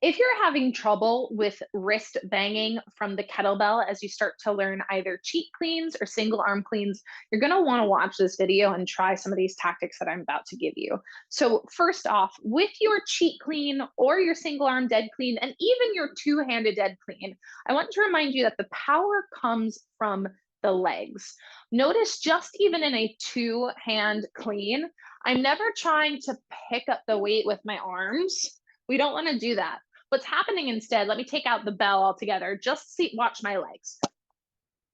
If you're having trouble with wrist banging from the kettlebell as you start to learn either cheat cleans or single arm cleans, you're going to want to watch this video and try some of these tactics that I'm about to give you. So, first off, with your cheat clean or your single arm dead clean, and even your two-handed dead clean, I want to remind you that the power comes from the legs. Notice just even in a two-hand clean, I'm never trying to pick up the weight with my arms. We don't want to do that. What's happening instead, let me take out the bell altogether. Just see, watch my legs.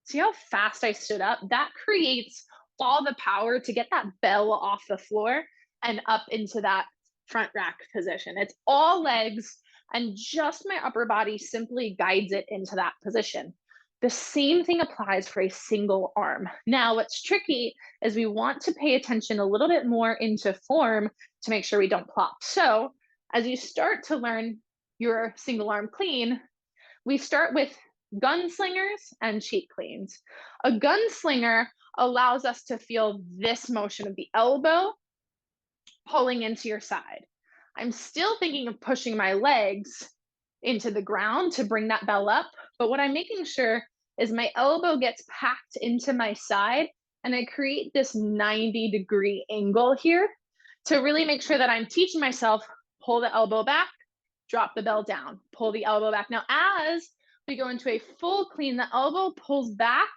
See how fast I stood up? That creates all the power to get that bell off the floor and up into that front rack position. It's all legs, and just my upper body simply guides it into that position. The same thing applies for a single arm. Now, what's tricky is we want to pay attention a little bit more into form to make sure we don't plop. So as you start to learn your single arm clean, we start with gunslingers and cheat cleans. A gunslinger allows us to feel this motion of the elbow pulling into your side. I'm still thinking of pushing my legs into the ground to bring that bell up, but what I'm making sure is my elbow gets packed into my side and I create this 90-degree angle here to really make sure that I'm teaching myself pull the elbow back, drop the bell down, pull the elbow back. Now, as we go into a full clean, the elbow pulls back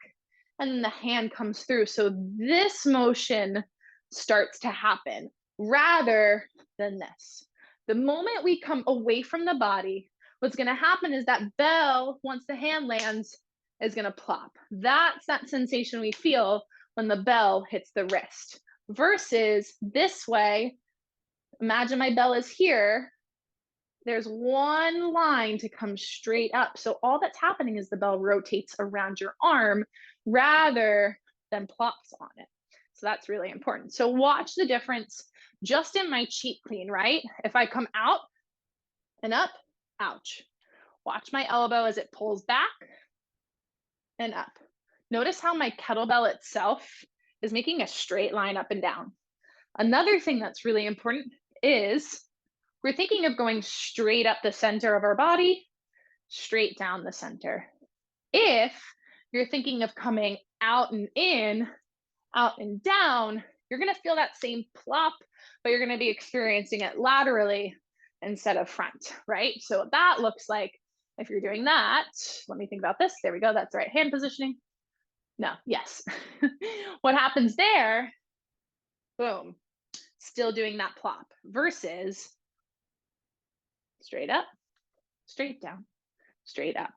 and then the hand comes through. So this motion starts to happen rather than this. The moment we come away from the body, what's going to happen is that bell, once the hand lands, is going to plop. That's that sensation we feel when the bell hits the wrist. Versus this way, imagine my bell is here. There's one line to come straight up. So all that's happening is the bell rotates around your arm rather than plops on it. So that's really important. So watch the difference just in my cheat clean, right? If I come out and up, ouch. Watch my elbow as it pulls back and up. Notice how my kettlebell itself is making a straight line up and down. Another thing that's really important is we're thinking of going straight up the center of our body, straight down the center. If you're thinking of coming out and in, out and down, you're going to feel that same plop, but you're going to be experiencing it laterally instead of front, right? So what that looks like, if you're doing that, let me think about this. There we go. That's the right hand positioning. No, yes. What happens there, boom, still doing that plop versus straight up, straight down, straight up.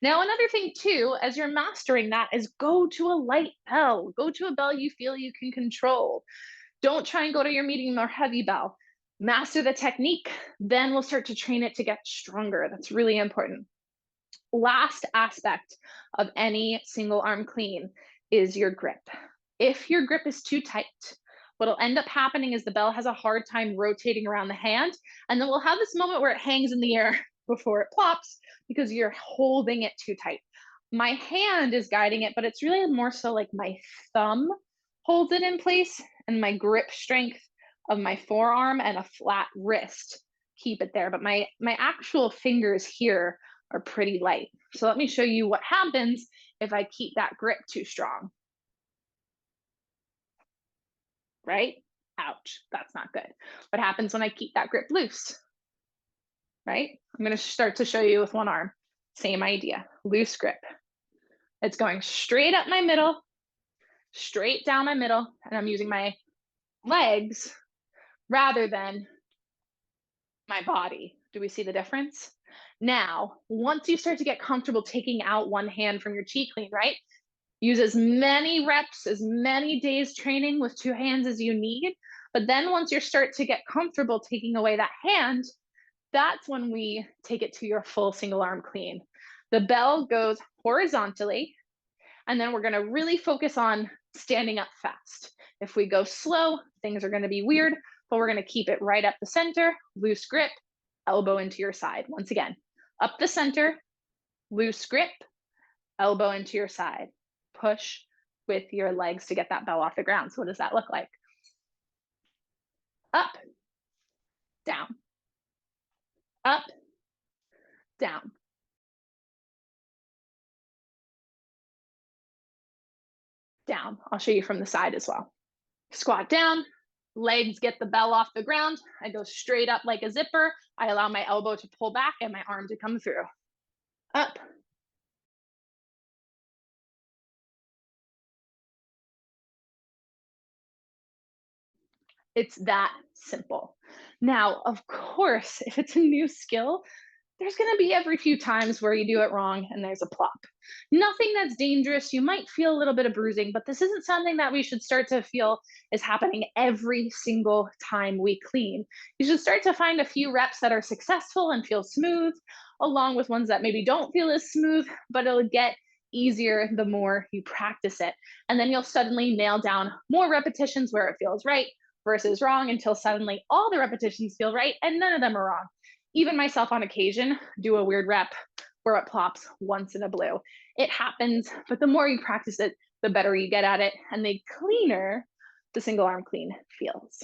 Now, another thing too, as you're mastering that, is go to a light bell. Go to a bell you feel you can control. Don't try and go to your medium or heavy bell. Master the technique, then we'll start to train it to get stronger. That's really important. Last aspect of any single arm clean is your grip. If your grip is too tight, what'll end up happening is the bell has a hard time rotating around the hand, and then we'll have this moment where it hangs in the air before it plops because you're holding it too tight. My hand is guiding it, but it's really more so like my thumb holds it in place and my grip strength of my forearm and a flat wrist keep it there. But my actual fingers here are pretty light. So let me show you what happens if I keep that grip too strong. Right? Ouch, that's not good. What happens when I keep that grip loose? Right? I'm going to start to show you with one arm. Same idea, loose grip. It's going straight up my middle, straight down my middle, and I'm using my legs rather than my body. Do we see the difference? Now, once you start to get comfortable taking out one hand from your cheat clean, right? Use as many reps, as many days training with two hands as you need. But then once you start to get comfortable taking away that hand, that's when we take it to your full single arm clean. The bell goes horizontally, and then we're going to really focus on standing up fast. If we go slow, things are going to be weird, but we're going to keep it right up the center, loose grip, elbow into your side. Once again, up the center, loose grip, elbow into your side. Push with your legs to get that bell off the ground. So what does that look like? Up, down, up, down, down. I'll show you from the side as well. Squat down, legs get the bell off the ground. I go straight up like a zipper. I allow my elbow to pull back and my arm to come through. Up, it's that simple. Now, of course, if it's a new skill, there's going to be every few times where you do it wrong and there's a plop. Nothing that's dangerous. You might feel a little bit of bruising, but this isn't something that we should start to feel is happening every single time we clean. You should start to find a few reps that are successful and feel smooth, along with ones that maybe don't feel as smooth, but it'll get easier the more you practice it. And then you'll suddenly nail down more repetitions where it feels right versus wrong until suddenly all the repetitions feel right and none of them are wrong. Even myself on occasion do a weird rep where it plops once in a blue. It happens, but the more you practice it, the better you get at it and the cleaner the single arm clean feels.